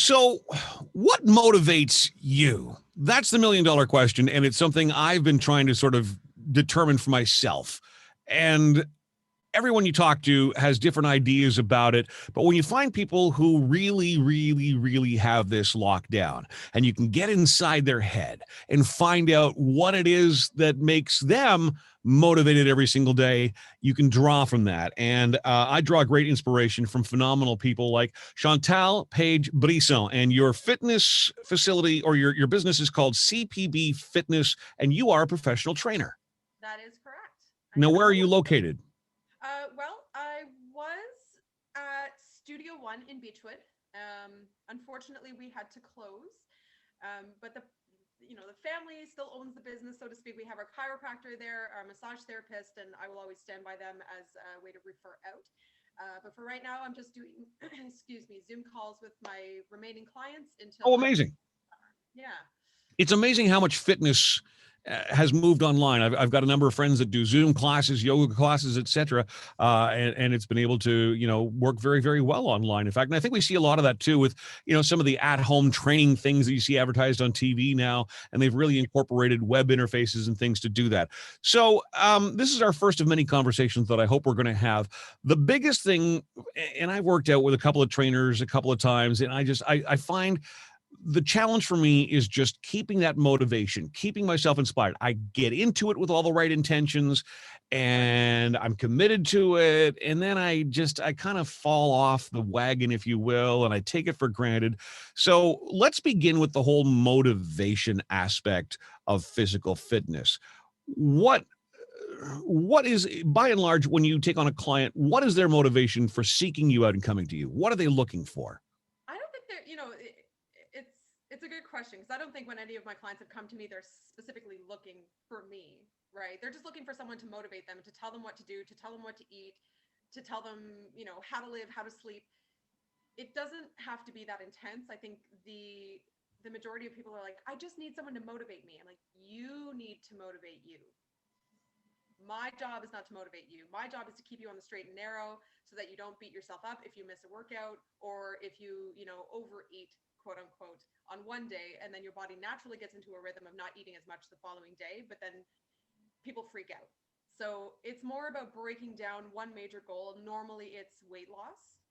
So, what motivates you? That's the $1,000,000 question, and it's something I've been trying to sort of determine for myself. And everyone you talk to has different ideas about it. But when you find people who really, really, really have this locked down, and you can get inside their head and find out what it is that makes them motivated every single day, you can draw from that. And I draw great inspiration from phenomenal people like Chantal Page-Brisson. And your fitness facility or your business is called CPB Fitness, and you are a professional trainer. That is correct. Now, where are you located? Well, I was at Studio One in Beechwood. Unfortunately, we had to close, but the family still owns the business, so to speak. We have our chiropractor there, our massage therapist, and I will always stand by them as a way to refer out. But for right now, I'm just doing, excuse me, Zoom calls with my remaining clients until. Oh, amazing! Yeah, it's amazing how much fitness has moved online. I've got a number of friends that do Zoom classes, yoga classes, etc., and it's been able to work very, very well online. In fact, and I think we see a lot of that too with some of the at-home training things that you see advertised on TV now, and they've really incorporated web interfaces and things to do that. So this is our first of many conversations that I hope we're going to have. The biggest thing, and I've worked out with a couple of trainers a couple of times, and I find the challenge for me is just keeping that motivation, keeping myself inspired. I get into it with all the right intentions and I'm committed to it. And then I kind of fall off the wagon, if you will, and I take it for granted. So let's begin with the whole motivation aspect of physical fitness. What is, by and large, when you take on a client, what is their motivation for seeking you out and coming to you? What are they looking for? I don't think they're, it's a good question, because I don't think when any of my clients have come to me, they're specifically looking for me, right? They're just looking for someone to motivate them, to tell them what to do, to tell them what to eat, to tell them, how to live, how to sleep. It doesn't have to be that intense. I think the majority of people are like, I just need someone to motivate me. I'm like, you need to motivate you. My job is not to motivate you. My job is to keep you on the straight and narrow so that you don't beat yourself up if you miss a workout or if you, overeat, quote unquote, on one day, and then your body naturally gets into a rhythm of not eating as much the following day, but then people freak out. So it's more about breaking down one major goal. Normally it's weight loss,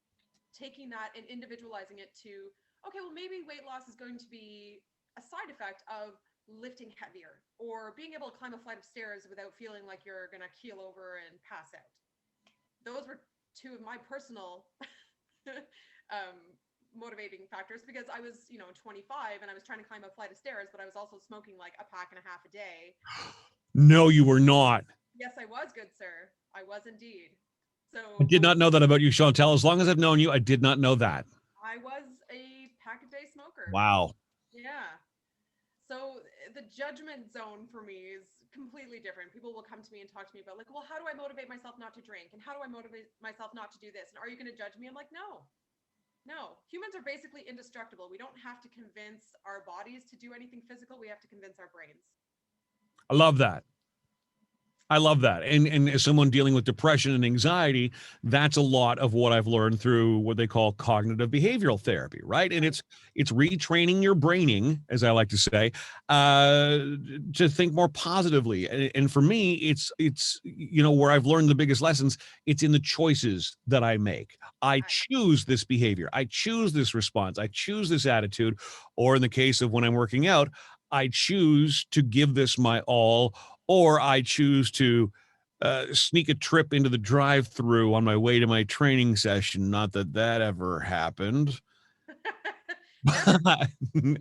taking that and individualizing it to, okay, well, maybe weight loss is going to be a side effect of lifting heavier or being able to climb a flight of stairs without feeling like you're going to keel over and pass out. Those were two of my personal motivating factors, because I was 25 and I was trying to climb a flight of stairs, but I was also smoking like a pack and a half a day. No, you were not. Yes, I was, good sir. I was indeed. So I did not know that about you, Chantal. As long as I've known you, I did not know that. I was a pack a day smoker. Wow. Yeah. So the judgment zone for me is completely different. People will come to me and talk to me about like, well, how do I motivate myself not to drink? And how do I motivate myself not to do this? And are you going to judge me? I'm like, no. Humans are basically indestructible. We don't have to convince our bodies to do anything physical. We have to convince our brains. I love that. And as someone dealing with depression and anxiety, that's a lot of what I've learned through what they call cognitive behavioral therapy, right? And it's retraining your braining, as I like to say, to think more positively. And for me, it's where I've learned the biggest lessons, it's in the choices that I make. I choose this behavior. I choose this response. I choose this attitude. Or in the case of when I'm working out, I choose to give this my all, or I choose to sneak a trip into the drive-thru on my way to my training session. Not that ever happened.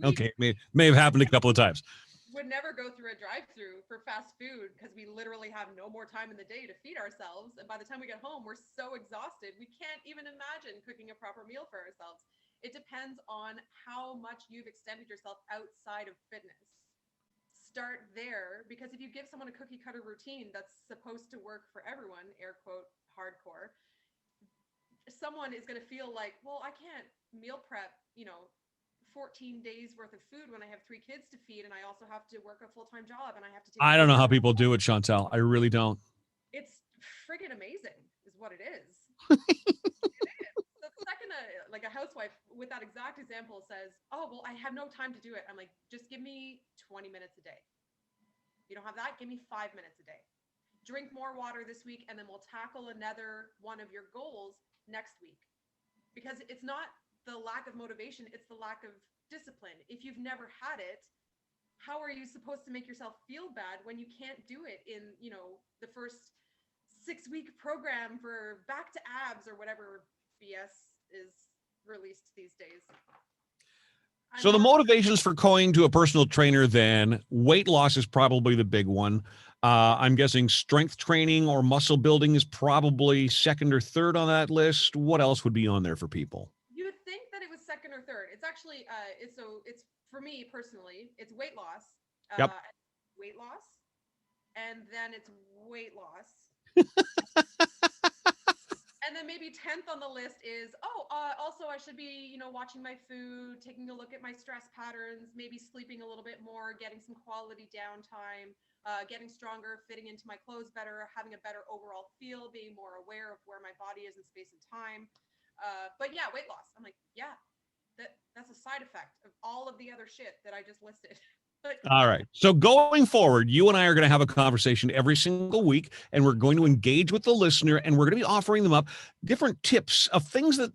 Okay, may have happened a couple of times. Would never go through a drive-thru for fast food because we literally have no more time in the day to feed ourselves. And by the time we get home, we're so exhausted, we can't even imagine cooking a proper meal for ourselves. It depends on how much you've extended yourself outside of fitness. Start there, because if you give someone a cookie cutter routine that's supposed to work for everyone, air quote, hardcore, someone is going to feel like, well, I can't meal prep, 14 days worth of food when I have 3 kids to feed and I also have to work a full-time job and I have to take. I don't know how people do it, Chantal. I really don't. It's friggin' amazing is what it is. It is. The second like a housewife with that exact example says, oh, well, I have no time to do it. I'm like, just give me 20 minutes a day. You don't have that? Give me 5 minutes a day. Drink more water this week, and then we'll tackle another one of your goals next week. Because it's not the lack of motivation, it's the lack of discipline. If you've never had it, how are you supposed to make yourself feel bad when you can't do it in, the first 6-week program for back to abs or whatever BS is released these days? So the motivations for going to a personal trainer, then weight loss is probably the big one. I'm guessing strength training or muscle building is probably second or third on that list. What else would be on there for people? You would think that it was second or third. It's actually, it's for me personally, it's weight loss, Yep. weight loss, and then it's weight loss. And then maybe 10th on the list is, also I should be, watching my food, taking a look at my stress patterns, maybe sleeping a little bit more, getting some quality downtime, getting stronger, fitting into my clothes better, having a better overall feel, being more aware of where my body is in space and time. But yeah, weight loss. I'm like, yeah, that's a side effect of all of the other shit that I just listed. All right. So going forward, you and I are going to have a conversation every single week, and we're going to engage with the listener, and we're going to be offering them up different tips of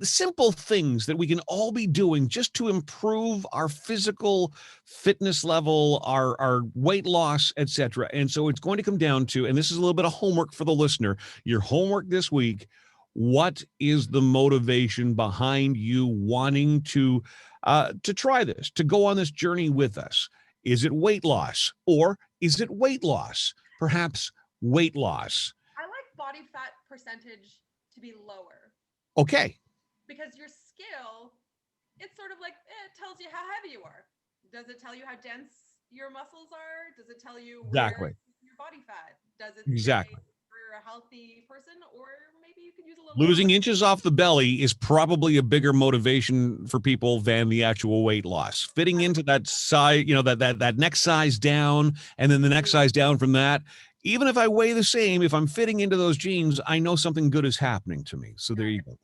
simple things that we can all be doing just to improve our physical fitness level, our weight loss, etc. And so it's going to come down to, and this is a little bit of homework for the listener, your homework this week. What is the motivation behind you wanting to try this, to go on this journey with us? Is it weight loss, or is it weight loss? Perhaps weight loss. I like body fat percentage to be lower. Okay. Because your scale, it's sort of like, it tells you how heavy you are. Does it tell you how dense your muscles are? Does it tell you where your body fat? Does it say you're a healthy person, or maybe you could use a little losing inches off the belly is probably a bigger motivation for people than the actual weight loss. Fitting into that size, that next size down, and then the next size down from that. Even if I weigh the same, if I'm fitting into those jeans, I know something good is happening to me. So there you go.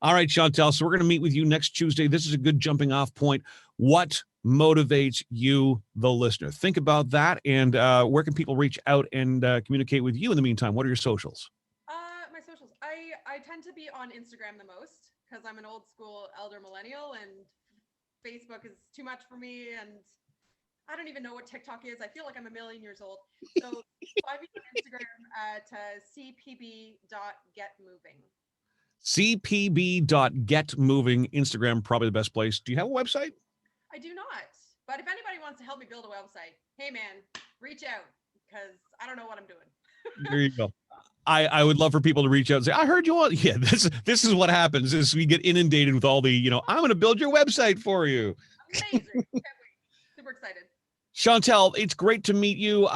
All right, Chantal. So we're going to meet with you next Tuesday. This is a good jumping off point. What motivates you, the listener? Think about that. And where can people reach out and communicate with you in the meantime? What are your socials? My socials. I tend to be on Instagram the most because I'm an old school elder millennial, and Facebook is too much for me. And I don't even know what TikTok is. I feel like I'm a million years old. So find me on Instagram at cpb.getmoving. cpb.getmoving. Instagram, probably the best place. Do you have a website? I do not. But if anybody wants to help me build a website, hey man, reach out, because I don't know what I'm doing. There you go. I would love for people to reach out and say, I heard you on. Yeah, this is what happens is we get inundated with all the, I'm going to build your website for you. Amazing. Can't wait. Super excited. Chantal, it's great to meet you.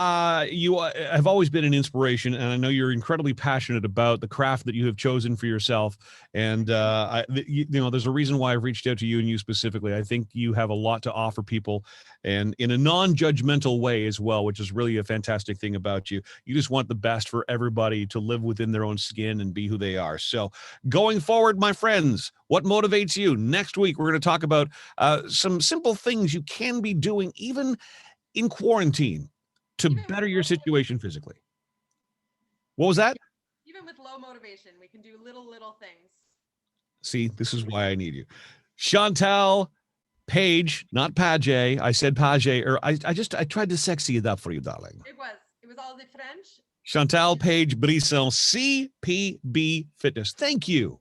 You have always been an inspiration, and I know you're incredibly passionate about the craft that you have chosen for yourself. And there's a reason why I've reached out to you and you specifically. I think you have a lot to offer people, and in a non-judgmental way as well, which is really a fantastic thing about you. You just want the best for everybody to live within their own skin and be who they are. So going forward, my friends, what motivates you? Next week, we're going to talk about some simple things you can be doing even in quarantine to better your situation physically. What was that? Even with low motivation, we can do little things. See, this is why I need you. Chantal Page, not Page. I said Page, or I tried to sexy it up for you, darling. It was all the French. Chantal Page-Brisson, CPB Fitness. Thank you.